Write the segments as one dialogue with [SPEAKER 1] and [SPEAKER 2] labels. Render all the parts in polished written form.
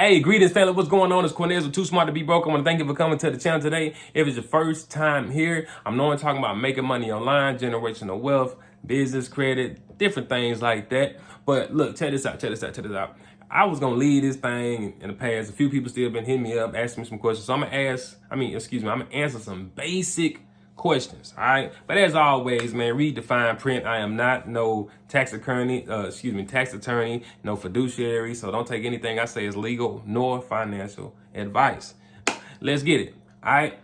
[SPEAKER 1] Hey, greetings, family. What's going on? It's Cornez with Too Smart to Be Broke. I want to thank you for coming to the channel today. If it's your first time here, I'm normally talking about making money online, generational wealth, business credit, different things like that. But look, check this out. I was going to lead this thing in the past. A few people still been hitting me up, asking me some questions. So I'm going to answer some basic questions, all right? But as always, man, read the fine print. I am not no tax attorney, no fiduciary, so don't take anything I say as legal nor financial advice. Let's get it, all right?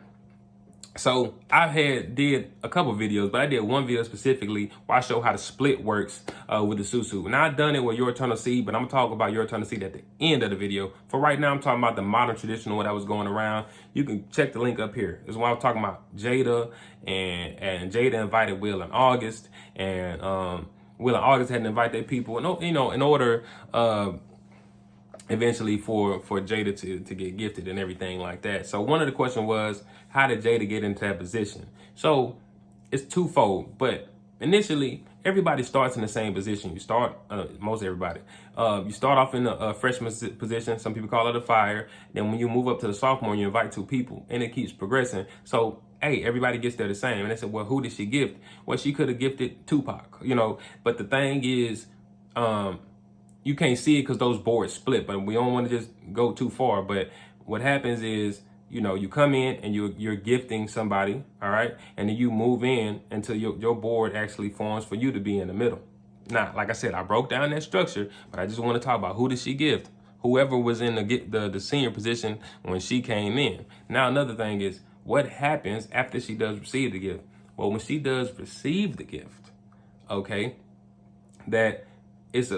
[SPEAKER 1] So I did a couple videos, but I did one video specifically where I show how the split works with the Sou-Sou. Now I've done it with Your Eternal Seed, but I'm gonna talk about Your Eternal Seed at the end of the video. For right now, I'm talking about the modern traditional that was going around. You can check the link up here. This is why I'm talking about Jada, and Jada invited Will and August, and Will and August had to invite their people, in order eventually for Jada to get gifted and everything like that. So one of the questions was, how did Jada get into that position? So it's twofold, but initially everybody starts in the same position. You start, most everybody, you start off in a freshman position. Some people call it a fire. Then when you move up to the sophomore, you invite two people and it keeps progressing. So hey, everybody gets there the same. And they said, well, who did she gift? Well, she could have gifted Tupac, but the thing is, you can't see it because those boards split, but we don't want to just go too far. But what happens is, you come in and you're gifting somebody, all right? And then you move in until your board actually forms for you to be in the middle. Now, like I said, I broke down that structure, but I just want to talk about who did she gift? Whoever was in the senior position when she came in. Now, another thing is, what happens after she does receive the gift? Well, when she does receive the gift, okay, that it's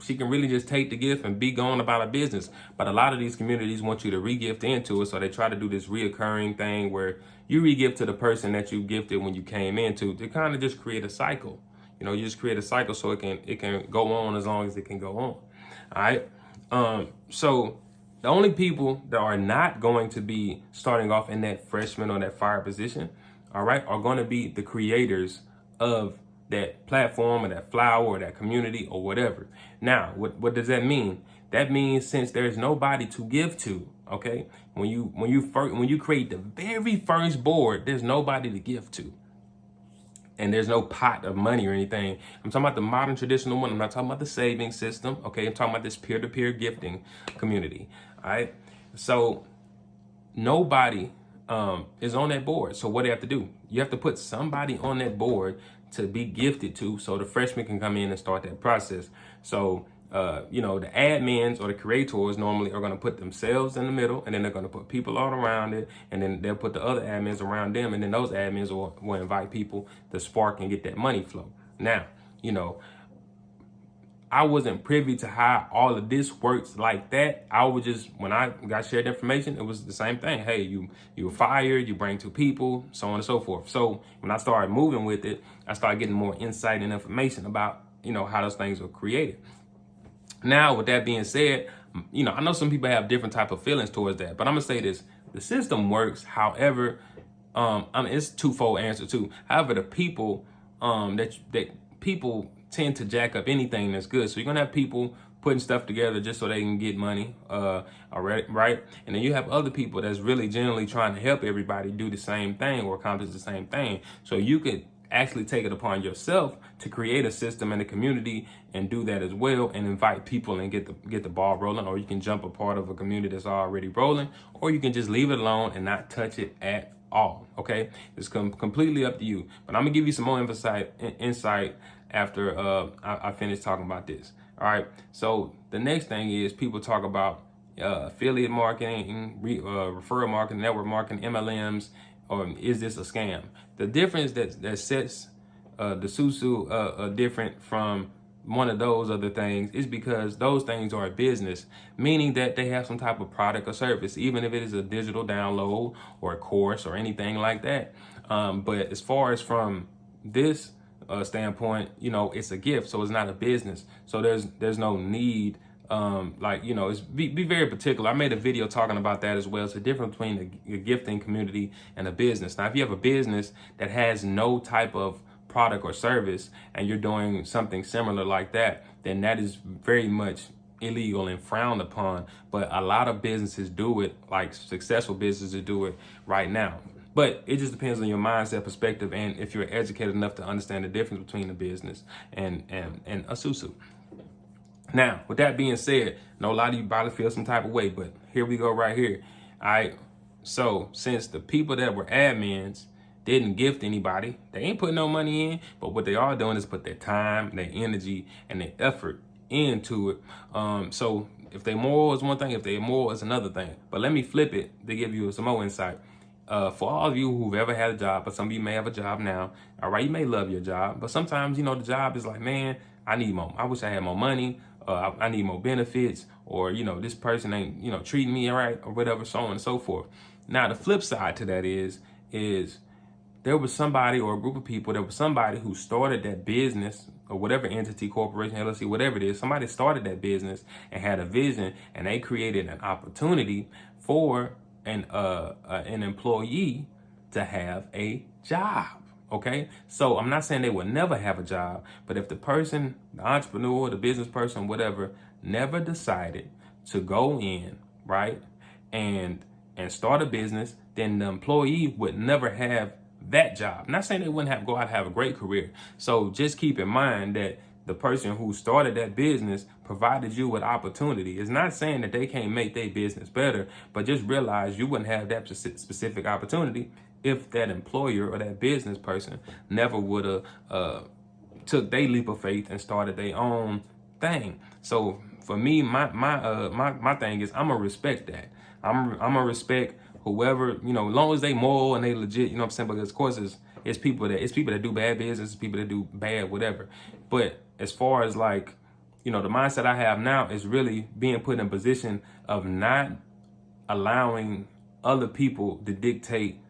[SPEAKER 1] she can really just take the gift and be going about her business. But a lot of these communities want you to re-gift into it, so they try to do this reoccurring thing where you re-gift to the person that you gifted when you came into, to kind of just create a cycle. You just create a cycle so it can go on as long as it can go on. All right. So the only people that are not going to be starting off in that freshman or that fire position, all right, are going to be the creators of that platform or that flower or that community or whatever. Now, what does that mean? That means since there's nobody to give to, okay, when you create the very first board, there's nobody to give to. And there's no pot of money or anything. I'm talking about the modern traditional one. I'm not talking about the saving system, okay? I'm talking about this peer-to-peer gifting community, all right? So nobody is on that board. So what do you have to do? You have to put somebody on that board to be gifted to, so the freshmen can come in and start that process. So, the admins or the creators normally are going to put themselves in the middle, and then they're going to put people all around it, and then they'll put the other admins around them, and then those admins will invite people to spark and get that money flow. Now, I wasn't privy to how all of this works like that. I was just, when I got shared information, it was the same thing. Hey, you were fired, you bring two people, so on and so forth. So when I started moving with it, I started getting more insight and information about, how those things were created. Now, with that being said, I know some people have different type of feelings towards that, but I'm gonna say this: the system works. However, it's twofold answer too. However, the people that people tend to jack up anything that's good. So you're gonna have people putting stuff together just so they can get money, right? And then you have other people that's really generally trying to help everybody do the same thing or accomplish the same thing. So you could actually take it upon yourself to create a system in the community and do that as well, and invite people and get the ball rolling. Or you can jump a part of a community that's already rolling, or you can just leave it alone and not touch it at all. Okay, it's completely up to you. But I'm gonna give you some more insight after I finish talking about this. All right. So the next thing is, people talk about affiliate marketing, referral marketing, network marketing, MLMs, or is this a scam? The difference that sets the Sou-Sou different from one of those other things is because those things are a business, meaning that they have some type of product or service, even if it is a digital download or a course or anything like that. But as far as from this standpoint, it's a gift, so it's not a business. So there's no need, it's be very particular. I made a video talking about that as well. It's the difference between the gifting community and a business. Now, if you have a business that has no type of product or service and you're doing something similar like that, then that is very much illegal and frowned upon, but a lot of businesses do it, like successful businesses do it right now. But it just depends on your mindset, perspective, and if you're educated enough to understand the difference between a business and a SuSu. Now, with that being said, I know a lot of you probably feel some type of way, but here we go right here. All right. So since the people that were admins didn't gift anybody, they ain't putting no money in, but what they are doing is put their time, their energy, and their effort into it. So if they moral is one thing, if they immoral is another thing. But let me flip it to give you some more insight. For all of you who've ever had a job, but some of you may have a job now, all right, you may love your job, but sometimes, the job is like, man, I need more. I wish I had more money. I need more benefits, or, this person ain't, treating me right, or whatever, so on and so forth. Now, the flip side to that is there was somebody or a group of people, there was somebody who started that business or whatever entity, corporation, LLC, whatever it is, somebody started that business and had a vision, and they created an opportunity for an employee to have a job. Okay, so I'm not saying they would never have a job, but if the person, the entrepreneur, the business person, whatever, never decided to go in, right, and start a business, then the employee would never have that job. I'm not saying they wouldn't go out and have a great career. So just keep in mind that the person who started that business provided you with opportunity. It's not saying that they can't make their business better, but just realize you wouldn't have that specific opportunity if that employer or that business person never would have took their leap of faith and started their own thing. So for me, my thing is, I'm gonna respect that. I'm gonna respect whoever, as long as they moral and they legit, what I'm saying? Because of course it's people that do bad business, it's people that do bad whatever. But as far as like, the mindset I have now is really being put in a position of not allowing other people to dictate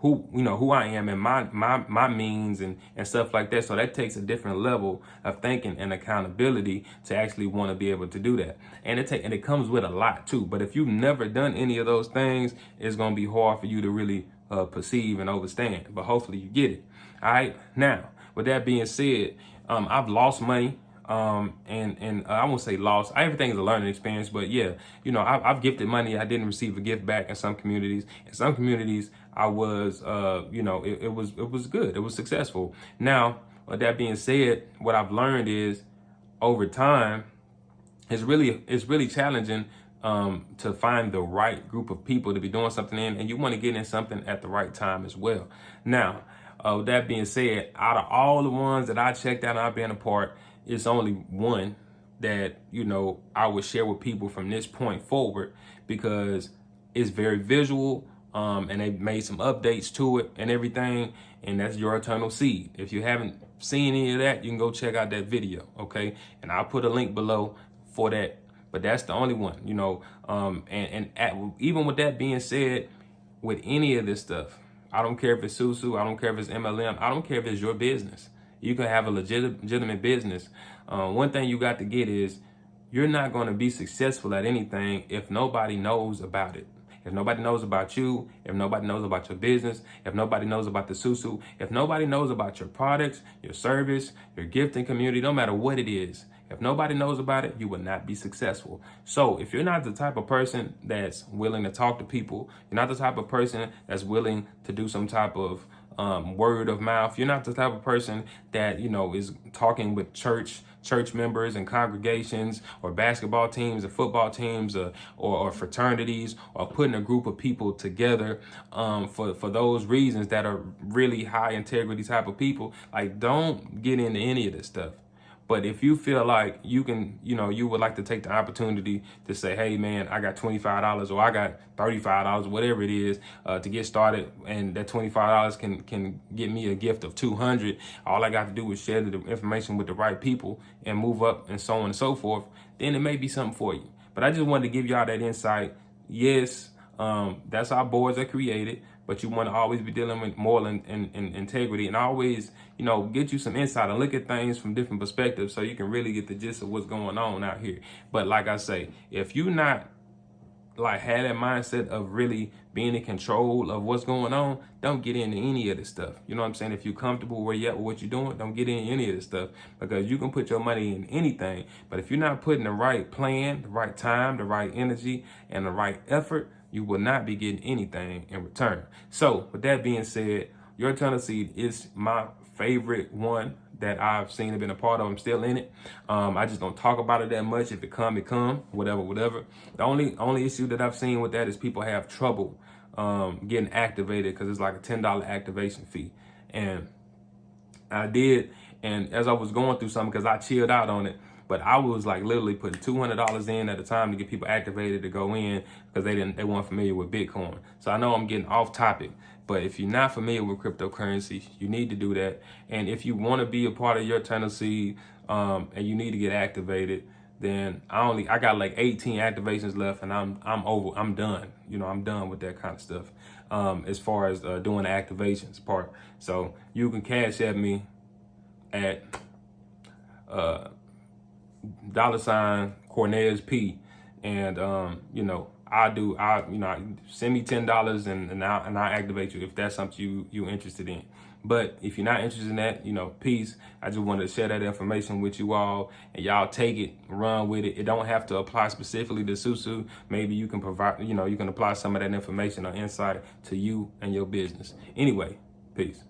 [SPEAKER 1] who I am and my means and stuff like that. So that takes a different level of thinking and accountability to actually want to be able to do that. And it comes with a lot too. But if you've never done any of those things, it's going to be hard for you to really perceive and understand. But hopefully you get it. All right. Now, with that being said, I've lost money. And I won't say lost. Everything is a learning experience, but yeah, I've gifted money. I didn't receive a gift back in some communities. In some communities, I was, it was good. It was successful. Now, with that being said, what I've learned is over time, it's really challenging to find the right group of people to be doing something in, and you want to get in something at the right time as well. Now, with that being said, out of all the ones that I checked out and I've been a part, it's only one that, I would share with people from this point forward, because it's very visual, and they made some updates to it and everything, and that's Your Eternal Seed. If you haven't seen any of that, you can go check out that video, okay? And I'll put a link below for that, but that's the only one, even with that being said, with any of this stuff, I don't care if it's SuSu, I don't care if it's MLM, I don't care if it's your business. You can have a legitimate business. One thing you got to get is you're not going to be successful at anything if nobody knows about it. If nobody knows about you, if nobody knows about your business, if nobody knows about the SuSu, if nobody knows about your products, your service, your gifting community, no matter what it is, if nobody knows about it, you will not be successful. So if you're not the type of person that's willing to talk to people, you're not the type of person that's willing to do some type of word of mouth, you're not the type of person that, is talking with church members and congregations or basketball teams or football teams or fraternities, or putting a group of people together for those reasons that are really high integrity type of people, like, don't get into any of this stuff. But if you feel like you can, you would like to take the opportunity to say, hey, man, I got $25 or I got $35, whatever it is, to get started, and that $25 can get me a gift of $200. All I got to do is share the information with the right people and move up and so on and so forth. Then it may be something for you. But I just wanted to give y'all that insight. Yes, that's how boards are created. But you want to always be dealing with moral and integrity, and always, get you some insight and look at things from different perspectives so you can really get the gist of what's going on out here. But like I say, if you're not like have that mindset of really being in control of what's going on, don't get into any of this stuff. You know what I'm saying? If you're comfortable where you're at with what you're doing, don't get in any of this stuff, because you can put your money in anything. But if you're not putting the right plan, the right time, the right energy, and the right effort, you will not be getting anything in return. So with that being said, your tunnel seed is my favorite one that I've seen and been a part of. I'm still in it. I just don't talk about it that much. If it come, whatever. The only issue that I've seen with that is people have trouble getting activated, because it's like a $10 activation fee. And I did, and as I was going through something, because I chilled out on it, but I was like literally putting $200 in at a time to get people activated to go in, because they weren't familiar with Bitcoin. So I know I'm getting off topic, but if you're not familiar with cryptocurrency, you need to do that. And if you want to be a part of your tunnel seed, and you need to get activated, then I got like 18 activations left, and I'm done. You know, I'm done with that kind of stuff. As far as doing the activations part. So you can cash at me at $Cornelius P, and send me $10 and I'll activate you if that's something you interested in. But if you're not interested in that, peace. I just wanted to share that information with you all, and y'all take it, run with it. It don't have to apply specifically to SuSu. Maybe you can provide, you can apply some of that information or insight to you and your business. Anyway, peace.